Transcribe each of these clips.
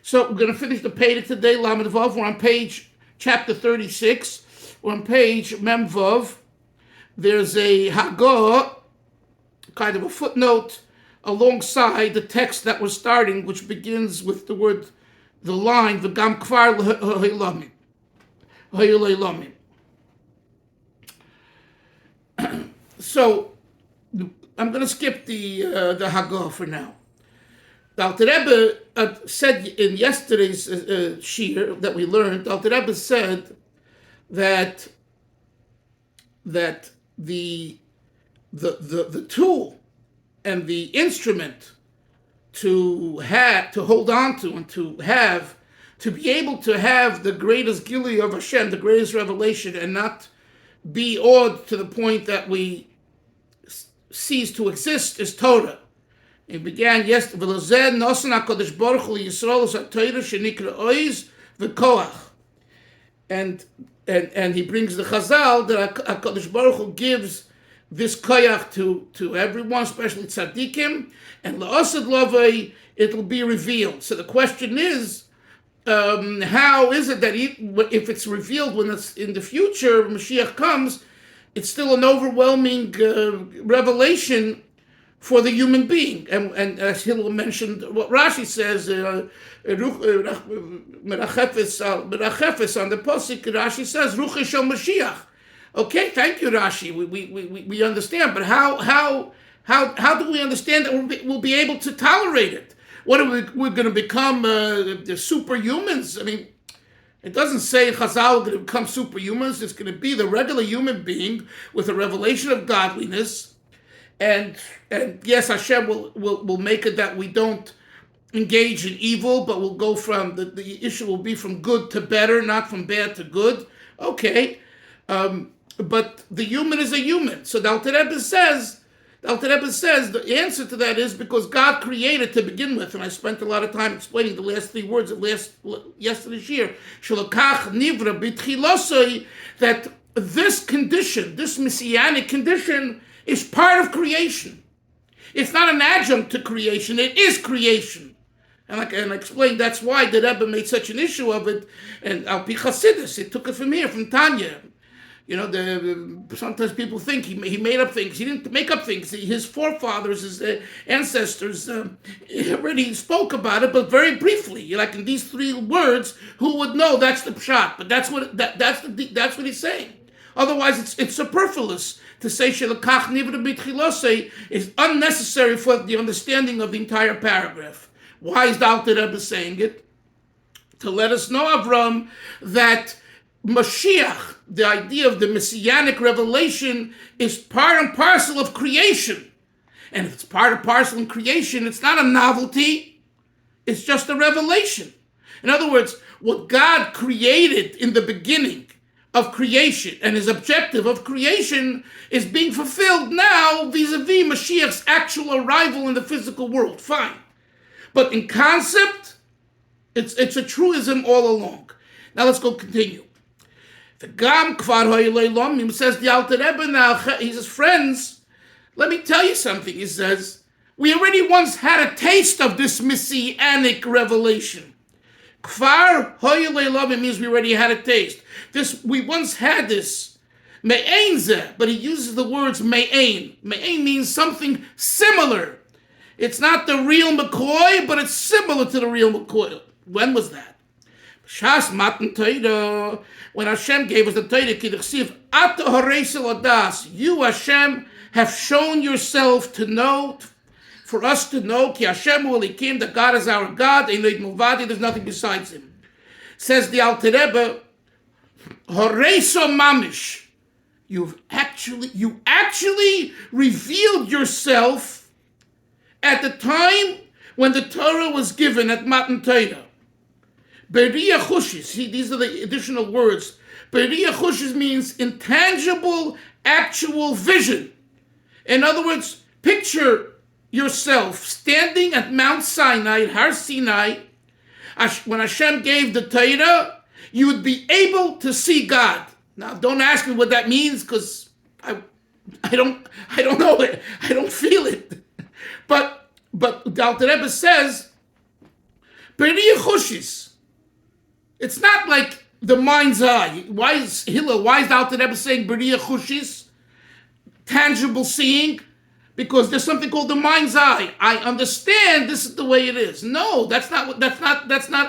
So we're going to finish the Pedic today, Lamed Vav. We're on page, chapter 36. We're on page Mem Vav. There's a Hagah, kind of a footnote, alongside the text that we're starting, which begins with the line, V'gam kvar l'ho'ilamim. So I'm going to skip the Hagah for now. The Alter Rebbe said in yesterday's shir that we learned, the Alter Rebbe said that the tool and the instrument to hold on to and to be able to have the greatest gili of Hashem, the greatest revelation, and not be awed to the point that we cease to exist, is Torah. It began yesterday. And he brings the Chazal that HaKadosh Baruch Hu gives this koyach to everyone, especially tzaddikim, and la'asad lavei, it will be revealed. So the question is, how is it that if it's revealed when it's in the future, Mashiach comes, it's still an overwhelming revelation for the human being? And as Hillel mentioned, what Rashi says, Merachefes on the Posik, Rashi says, Ruch Shel Mashiach. Okay, thank you, Rashi. We understand, but how do we understand that we'll be able to tolerate it? What are we're going to become the superhumans? I mean, it doesn't say Chazal are going to become superhumans. It's going to be the regular human being with a revelation of godliness. And yes, Hashem will make it that we don't engage in evil, but we'll go from, the issue will be from good to better, not from bad to good. Okay. But the human is a human. So the Alter Rebbe says the answer to that is because God created to begin with, and I spent a lot of time explaining the last three words of yesterday's year, Shalakach Nivra B'tchilosoi, that this condition, this messianic condition, is part of creation. It's not an adjunct to creation, it is creation. And I explained that's why the Rebbe made such an issue of it, and Al Pi Chasidus, it took it from here, from Tanya. You know, sometimes people think he made up things. He didn't make up things. His forefathers, his ancestors, already spoke about it, but very briefly. Like in these three words, who would know that's the pshat? But that's what he's saying. Otherwise, it's superfluous to say Shelakach Nivra B'tchilosei is unnecessary for the understanding of the entire paragraph. Why is the Alter Rebbe saying it? To let us know, Avram, that Mashiach, the idea of the messianic revelation, is part and parcel of creation. And if it's part and parcel in creation, it's not a novelty, it's just a revelation. In other words, what God created in the beginning of creation and his objective of creation is being fulfilled now vis-a-vis Mashiach's actual arrival in the physical world. Fine. But in concept, it's a truism all along. Now let's go continue. The Gam Kvar Ho'ilei, says the Alter Rebbe now, he says, friends, let me tell you something. He says, we already once had a taste of this messianic revelation. Kvar Ho'ilei means we already had a taste. We once had this. Me'ein zeh, but he uses the words me'ein. Me'ein means something similar. It's not the real McCoy, but it's similar to the real McCoy. When was that? Shas matan Torah, when Hashem gave us the Torah, Kiddusiv, Ata Horeisel Adas, you Hashem have shown yourself to know, for us to know, Ki Hashem Ulikim, that God is our God, there's nothing besides Him. Says the Alter Rebbe, Horeiso Mamish, you actually revealed yourself at the time when the Torah was given at Matan Torah. Beriya Chushis, see, these are the additional words. Beriya Chushis means intangible, actual vision. In other words, picture yourself standing at Mount Sinai, Har Sinai, when Hashem gave the Torah, you would be able to see God. Now, don't ask me what that means, because I don't know it. I don't feel it. But the Alter Rebbe says, B'riyah chushis. It's not like the mind's eye. Why is Hillel, why is the Alter Rebbe saying B'riyah chushis? Tangible seeing? Because there's something called the mind's eye. I understand this is the way it is. No, that's not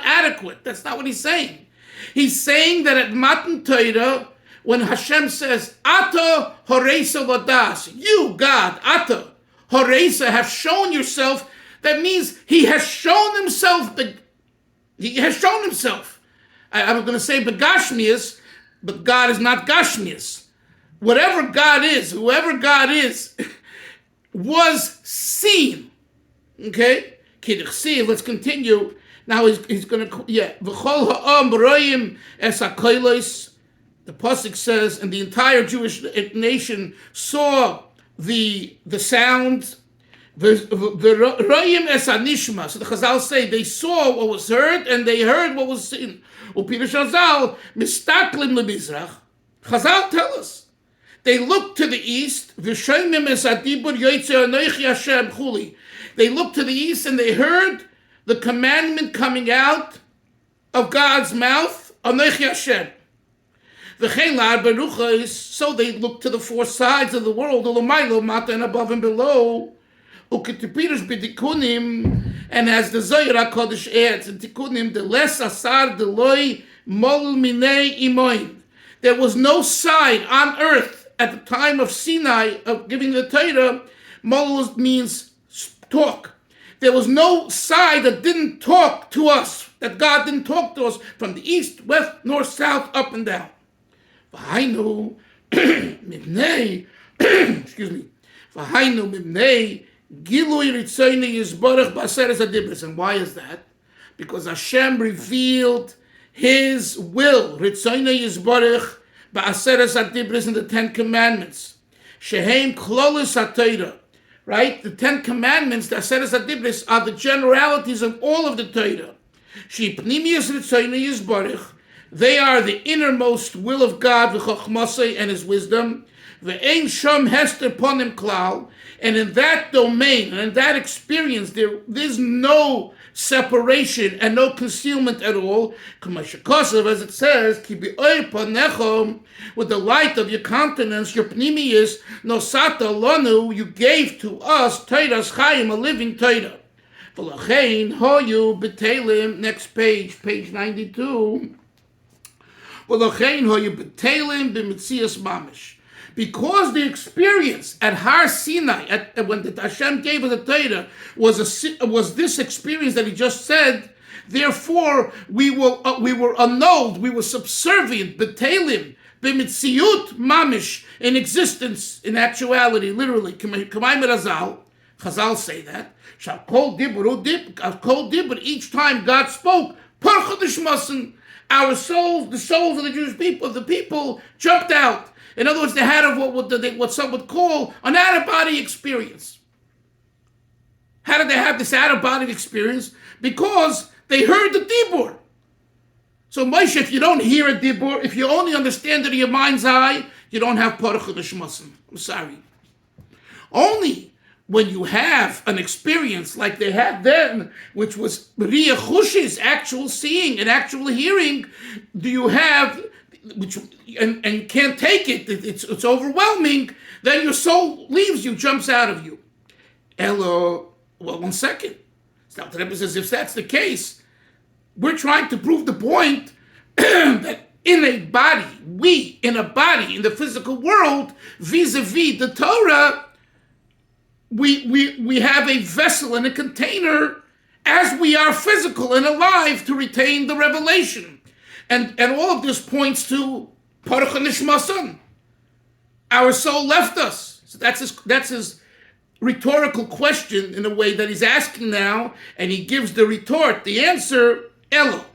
adequate. That's not what he's saying. He's saying that at Matan Torah, when Hashem says, Ata horeisa vadas, you, God, Ata horeisa, have shown yourself, that means he has shown himself. He has shown himself. I'm going to say begashmias, but God is not gashmias. Whatever God is, whoever God is, was seen. Okay? Let's continue. Now he's going to, V'chol ha'am royim es ha'kolos. The pasuk says, and the entire Jewish nation saw the sound. V'royim es ha'nishma. So the Chazal say they saw what was heard and they heard what was seen. U'pirush Chazal mistaklim lebizrach. Chazal tell us. They looked to the east. They looked to the east and they heard the commandment coming out of God's mouth. Anochi Hashem. So they looked to the four sides of the world, and above and below. And as the Zohar HaKodesh adds in Tikkunim, the less asar deloi mol minei imoin. There was no side on earth at the time of Sinai, of giving the Torah. Mol means talk. There was no side that didn't talk to us, that God didn't talk to us from the east, west, north, south, up and down. V'hainu mibnei, excuse me, v'hainu mibnei gilui ritzoyne yizborach b'aseres adibris. And why is that? Because Hashem revealed His will, ritzoyne yizborach b'aseres adibris, in the Ten Commandments. Shehem klolos haTorah. Right? The Ten Commandments, the Aseres HaDibris, are the generalities of all of the Torah. Shepnimius ritzoyne yizborach. They are the innermost will of God, v'chochmasei, and His wisdom. V'ein shom hester ponim klal. And in that domain, and in that experience, there's no separation and no concealment at all. As it says, Ki b'oir panechom, with the light of your countenance, your pnimius, nosata lanu, you gave to us, Torah's chayim, a living Torah. V'lachein hoyu b'telim, next page 92. V'lachein hoyu b'telim b'mitzias mamish. Because the experience at Har Sinai, when the Hashem gave us the Torah, was this experience that He just said. Therefore, we were annulled, we were subservient, betelim, b'mitziut mamish, in existence, in actuality, literally. Chazal say that. Kol dibur, each time God spoke, our souls, the souls of the Jewish people, the people jumped out. In other words, they had what some would call an out-of-body experience. How did they have this out-of-body experience? Because they heard the dibur. So, Moshe, if you don't hear a dibur, if you only understand it in your mind's eye, you don't have Paruch HaDeshmasim. I'm sorry. Only when you have an experience like they had then, which was B'riyah Chushis, actual seeing and actual hearing, do you have... and you can't take it, it's overwhelming, then your soul leaves you, jumps out of you. Well, 1 second. The Rebbe says, if that's the case, we're trying to prove the point that in a body, in the physical world, vis-a-vis the Torah, we have a vessel and a container as we are physical and alive to retain the revelation. And all of this points to Paruch HaNishmasan. Our soul left us. So that's his rhetorical question in a way that he's asking now, and he gives the retort, the answer, Elo.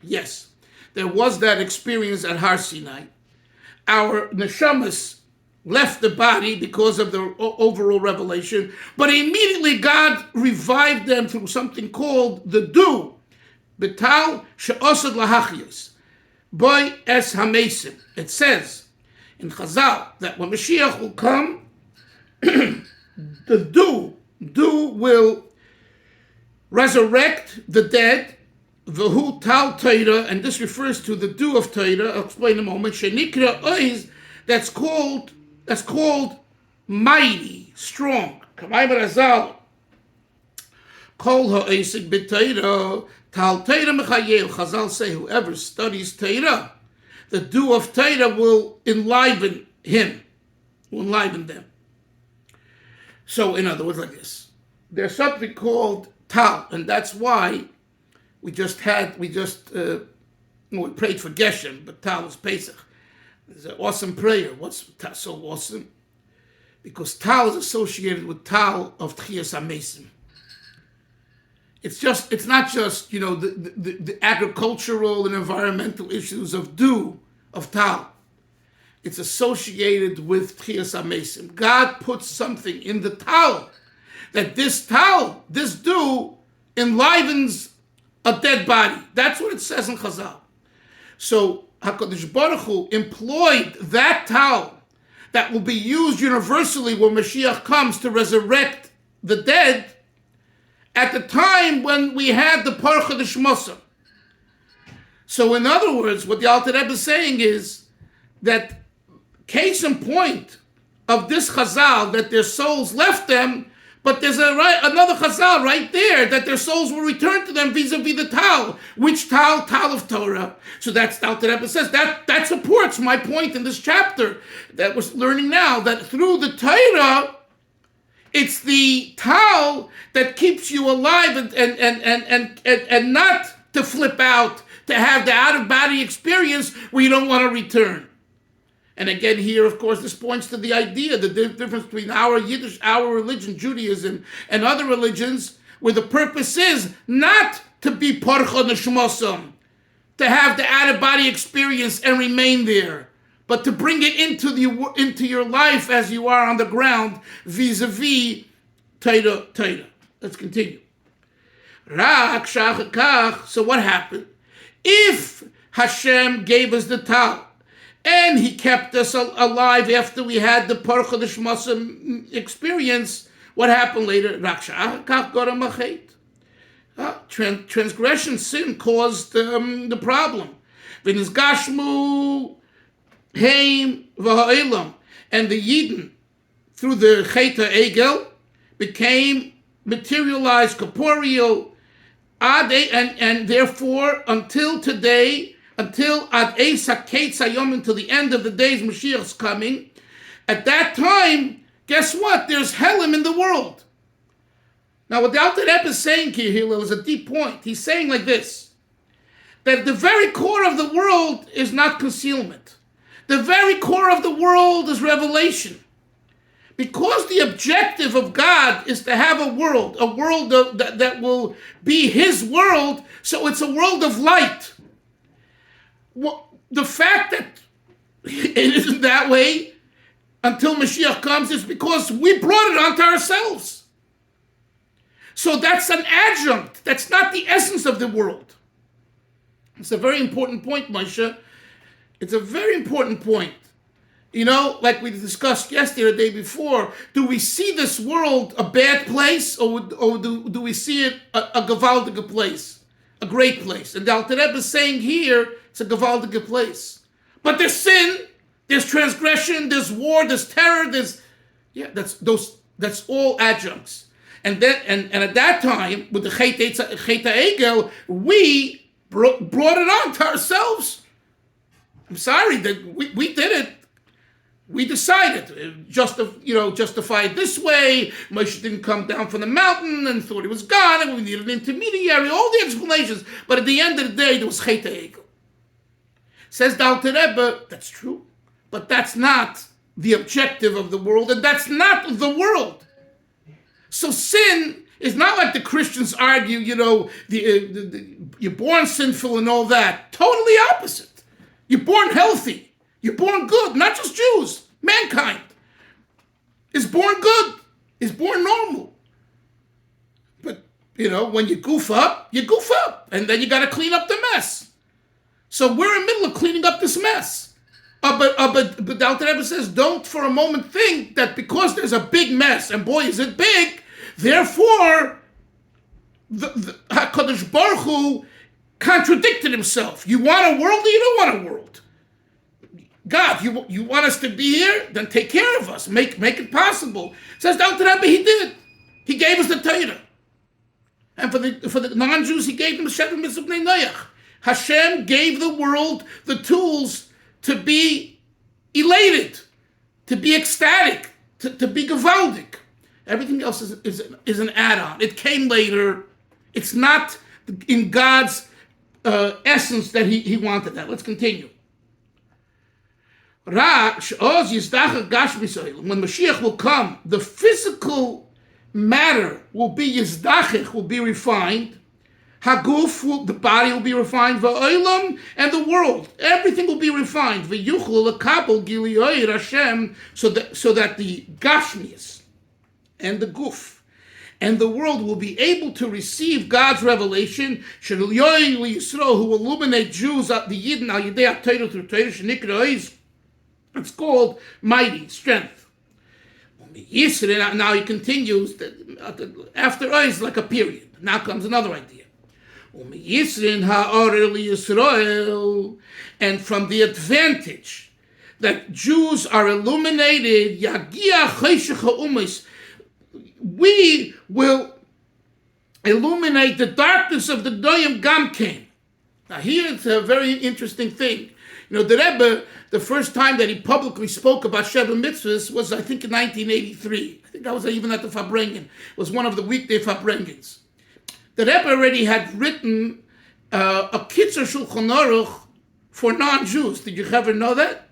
Yes, there was that experience at Har Sinai. Our neshamas left the body because of the overall revelation, but immediately God revived them through something called the dew, betal she'osad lahachyos, by es hamesim. It says in Chazal that when Mashiach will come, the dew will resurrect the dead. V'hu tal Torah, and this refers to the dew of Torah. I'll explain in a moment. Shenikra ois, that's called mighty, strong. Kamay Razal. Kol ha'esik b'Torah tal Torah mechayev. Chazal say whoever studies Torah, the dew of Torah will enliven him, will enliven them. So, in other words, like this, there's something called tal, and that's why we prayed for Geshem, but tal is Pesach. It's an awesome prayer. What's so awesome? Because tal is associated with tal of Tchias HaMesim. It's not just the agricultural and environmental issues of dew, of tal. It's associated with Tchias HaMesim. God puts something in the tal, that this dew enlivens a dead body. That's what it says in Chazal. So HaKadosh Baruch Hu employed that tal that will be used universally when Mashiach comes to resurrect the dead at the time when we had the Parcha D'Shmosam. So in other words, what the Alter Rebbe is saying is that case in point of this Chazal, that their souls left them, but there's another Chazal right there that their souls will return to them vis-a-vis the tal. Which tal? Tal of Torah. So that's the Alter Rebbe says. That supports my point in this chapter that we're learning now, that through the Torah, it's the tal that keeps you alive and not to flip out, to have the out-of-body experience where you don't want to return. And again, here, of course, this points to the idea, the difference between our Yiddish, our religion, Judaism, and other religions, where the purpose is not to be Parcha Neshmosam, to have the out-of-body experience and remain there, but to bring it into your life as you are on the ground, vis-a-vis Torah. Let's continue. So what happened? If Hashem gave us the tal, and He kept us alive after we had the Parcha D'Shmosam experience, what happened later? Transgression, sin caused the problem. V'nizgashmu heim v'ha'elam, and the Yidden, through the Chet HaEgel, became materialized, corporeal, and therefore until today, until Ad Eis HaKetz Hayom, until the end of the days, Mashiach's coming. At that time, guess what? There's Helim in the world. Now, what the Alter Rebbe is saying here, Hillel, is a deep point. He's saying like this, that the very core of the world is not concealment. The very core of the world is revelation. Because the objective of God is to have a world that will be His world, so it's a world of light. Well, the fact that it isn't that way until Mashiach comes is because we brought it onto ourselves. So that's an adjunct. That's not the essence of the world. It's a very important point, Moshe. It's a very important point. Like we discussed yesterday, the day before, do we see this world a bad place, or do we see it a gewaltige place, a great place? And the Alter Rebbe is saying here, it's a gewaltige place. But there's sin, there's transgression, there's war, there's terror, that's all adjuncts. And at that time, with the Chet HaEgel, we brought it on to ourselves. I'm sorry that we did it. We decided, justify it this way. Moshe didn't come down from the mountain and thought he was God, and we needed an intermediary, all the explanations. But at the end of the day, there was Chet HaEgel. Says the Alter Rebbe, that's true, but that's not the objective of the world, and that's not the world. So sin is not like the Christians argue, you're born sinful and all that. Totally opposite. You're born healthy. You're born good, not just Jews. Mankind is born good, is born normal. But, when you goof up, and then you got to clean up the mess. So we're in the middle of cleaning up this mess. But the Alter Rebbe says, don't for a moment think that because there's a big mess, and boy is it big, therefore the HaKadosh Baruch Hu contradicted himself. You want a world or you don't want a world? God, you want us to be here? Then take care of us. Make it possible. Says the Alter Rebbe, he did. He gave us the Torah. And for the non-Jews, he gave them the Sheva Mitzvah Bnei Noach. Hashem gave the world the tools to be elated, to be ecstatic, to be gewaldig. Everything else is an add-on. It came later. It's not in God's essence that he wanted that. Let's continue. When Mashiach will come, the physical matter will be yizdachich, will be refined. Haguf, the body will be refined. Va'olam, and the world, everything will be refined. V'yuchlu lekabel giliyoi Hashem, so that the gashmias and the guf and the world will be able to receive God's revelation. Sheliyoi liyisro, who will illuminate Jews, the Yidden al yidei HaTorah through Torah shenikra. It's called mighty strength. Now he continues that after Oz, like a period. Now comes another idea. And from the advantage that Jews are illuminated, we will illuminate the darkness of the Goyim Gamkein. Now here it's a very interesting thing. The Rebbe, the first time that he publicly spoke about Sheva Mitzvahs was, I think, in 1983. I think I was even at the Farbrengen. It was one of the weekday Farbrengens. The Rebbe already had written a Kitzur Shulchan Aruch for non-Jews. Did you ever know that?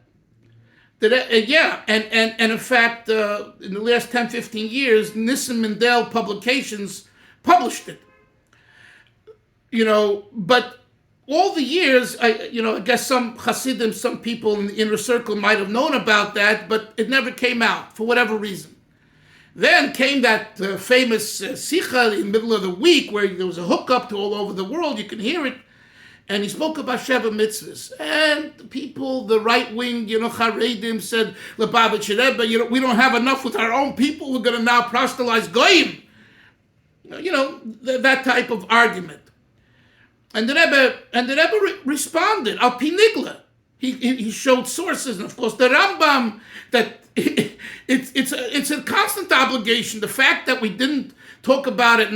Yeah, and in fact, in the last 10, 15 years, Nissim Mendel Publications published it. But all the years, I guess some Hasidim, some people in the inner circle might have known about that, but it never came out for whatever reason. Then came that famous Sikha in the middle of the week where there was a hookup to all over the world, you can hear it, and he spoke about Sheva Mitzvahs. And the people, the right wing, Charedim said, Lubavitch Rebbe, we don't have enough with our own people, we're going to now proselytize Goyim. That type of argument. And the Rebbe responded, Al Pinigla. He showed sources, and of course the Rambam, that it's a constant obligation. The fact that we didn't talk about it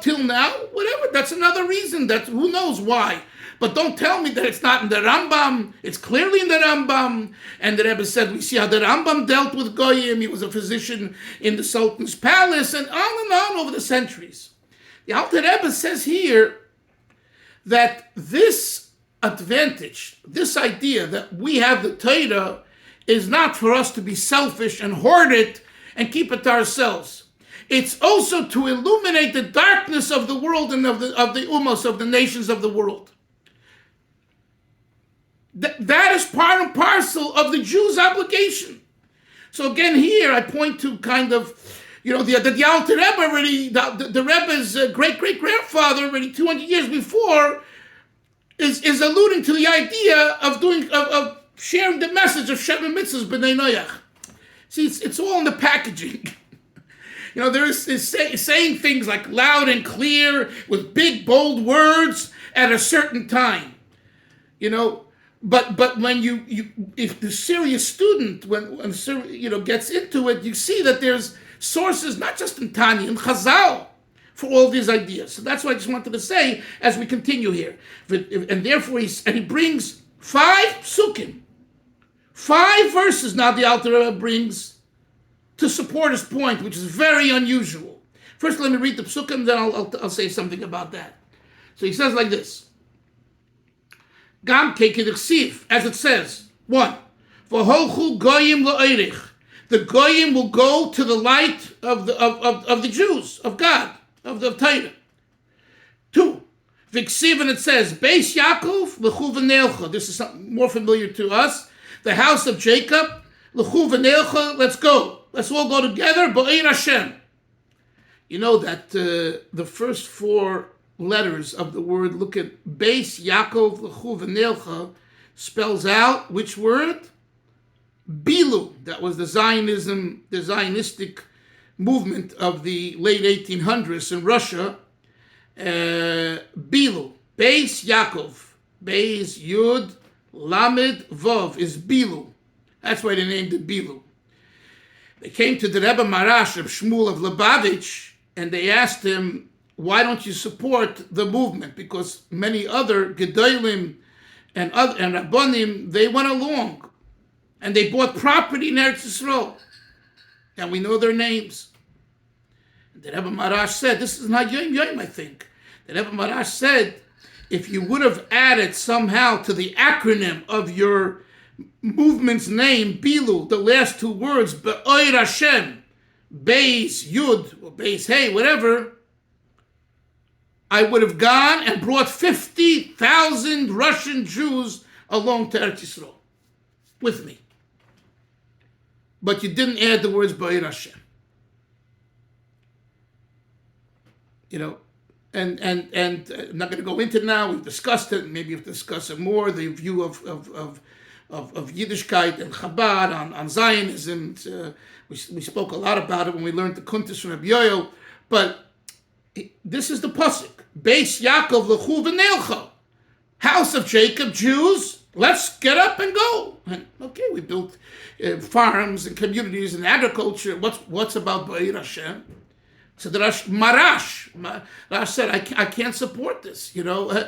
till now, whatever, that's another reason. That who knows why. But don't tell me that it's not in the Rambam. It's clearly in the Rambam. And the Rebbe said, we see how the Rambam dealt with Goyim. He was a physician in the Sultan's palace, and on over the centuries. The Alter Rebbe says here that this advantage, this idea that we have the Torah, is not for us to be selfish and hoard it and keep it to ourselves. It's also to illuminate the darkness of the world and of the ummos, of the nations of the world. That is part and parcel of the Jew's obligation. So again, here I point to kind of, the Alter Rebbe already, the Rebbe's great-great-grandfather already 200 years before is alluding to the idea of sharing the message of Sheva Mitzvahs B'nai Noach. See, it's all in the packaging. There is saying things like loud and clear with big, bold words at a certain time. But when if the serious student when gets into it, you see that there's sources not just in Tanya, in Chazal, for all these ideas. So that's what I just wanted to say as we continue here. And therefore, he brings 5 psukim, 5 verses now the Alter Rebbe brings to support his point, which is very unusual. First, let me read the psukim, then I'll say something about that. So he says like this. Gam kekedichsiv, as it says, 1. V'holchu goyim la'orich. The goyim will go to the light of the Jews, of God, of the Torah. 2. V'ksiv, and it says, Beis Yaakov l'chu v'neilcha. This is something more familiar to us. The house of Jacob, l'chu v'neilcha. Let's go. Let's all go together. Ba'ir Hashem. You know that the first 4 letters of the word, look at Beis Yaakov l'chu v'neilcha, spells out which word? Bilu, that was the Zionistic movement of the late 1800s in Russia. Bilu, Beis Yaakov, Beis Yud Lamed Vov is Bilu. That's why they named it Bilu. They came to the Rebbe Marash of Shmuel of Lubavitch, and they asked him, why don't you support the movement? Because many other Gedolim and Rabbonim, they went along, and they bought property in Eretz Yisrael, and we know their names. And the Rebbe Marash said, this is not Yoim, I think. The Rebbe Marash said, if you would have added somehow to the acronym of your movement's name, Bilu, the last two words, Be'oir Hashem, Beis Yud, or Beis Hey, whatever, I would have gone and brought 50,000 Russian Jews along to Eretz Yisrael with me. But you didn't add the words Be'oir Hashem. You know, and I'm not going to go into it now. We've discussed it. Maybe we'll discuss it more. The view of Yiddishkeit and Chabad on Zionism. We spoke a lot about it when we learned the Kuntis from Rabbi Yoel. But this is the pasuk: Beis Yaakov lechu v'neilcha, house of Jacob, Jews. Let's get up and go. And okay, we built farms and communities and agriculture. What's about Be'oir Hashem? So the Marash said, I can't support this. You know,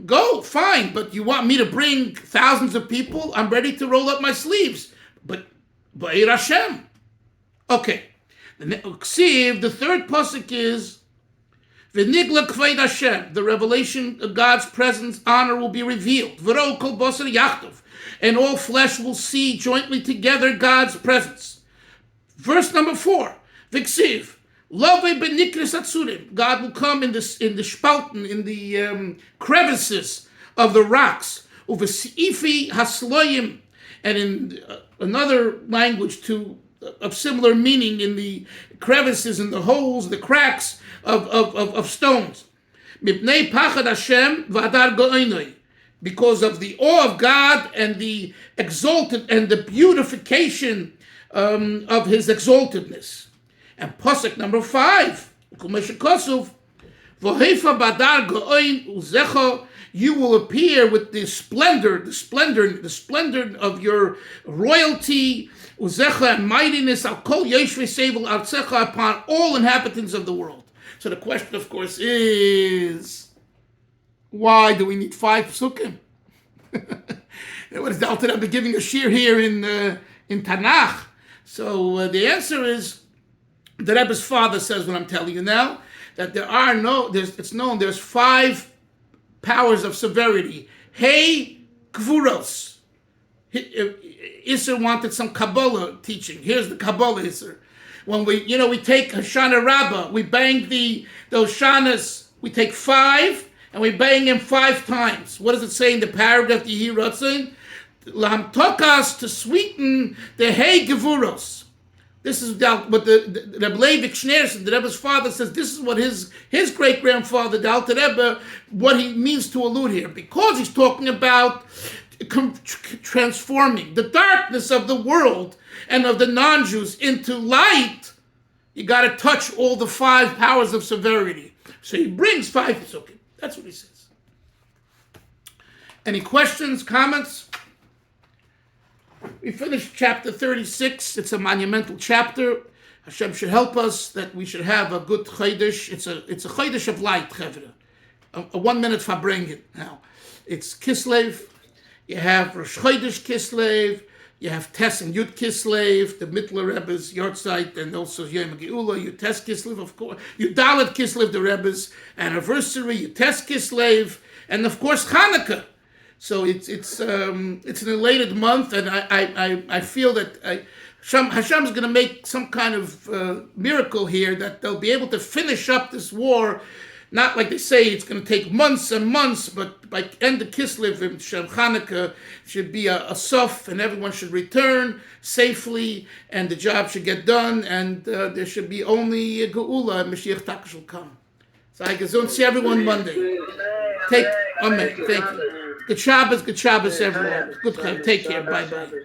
go, fine, but you want me to bring thousands of people? I'm ready to roll up my sleeves. But Be'oir Hashem. Okay. The third pasuk is V'nigla kveid Hashem. The revelation of God's presence, honor will be revealed. V'ro kol basar yachtov. And all flesh will see jointly together God's presence. Verse number 4. V'ksiv. God will come in the spalten, in the crevices of the rocks, and in another language of similar meaning, in the crevices, in the holes, the cracks of stones. Because of the awe of God and the exalted and the beautification of His exaltedness. And pasuk number 5, you will appear with the splendor of your royalty, and mightiness, upon all inhabitants of the world. So the question, of course, is, why do we need 5 psukim? What is the Alter Rebbe giving a shir here in Tanakh? So the answer is, the Rebbe's father says what I'm telling you now, that there's 5 powers of severity. Hey, Gvuros. Isser wanted some Kabbalah teaching. Here's the Kabbalah Isser. When we take Hoshana Rabbah, we bang those Shanas, we take 5, and we bang them 5 times. What does it say in the paragraph, Yehi Ratzon? Lamtokas, to sweeten the Hey Gvuros. This is what the Rebbe Levi Schneerson, the Rebbe's father, says. This is what his great-grandfather, the Alter Rebbe, what he means to allude here. Because he's talking about transforming the darkness of the world and of the non-Jews into light, you got to touch all the 5 powers of severity. So he brings 5 psukim. That's what he says. Any questions, comments? We finished chapter 36. It's a monumental chapter. Hashem should help us that we should have a good Chodesh. It's a Chodesh of light, Chevra. A 1 minute Farbrengen now. It's Kislev. You have Rosh Chodesh Kislev. You have Tes and Yud Kislev, the Mittler Rebbe's Yortzeit, and also Yom Geula. You Tes Kislev, of course. You Dalet Kislev, the Rebbe's anniversary. You Tes Kislev, and of course Hanukkah. So it's an elated month, and I feel that Hashem's going to make some kind of miracle here, that they'll be able to finish up this war. Not like they say it's going to take months and months, but by end of Kislev and Shem Chanukah should be a sof, and everyone should return safely, and the job should get done, and there should be only Geula, and Mashiach Tak shall come. So I can see everyone Monday. Amen. Thank you. Good Shabbos, everyone. Good time. Take care. Bye-bye.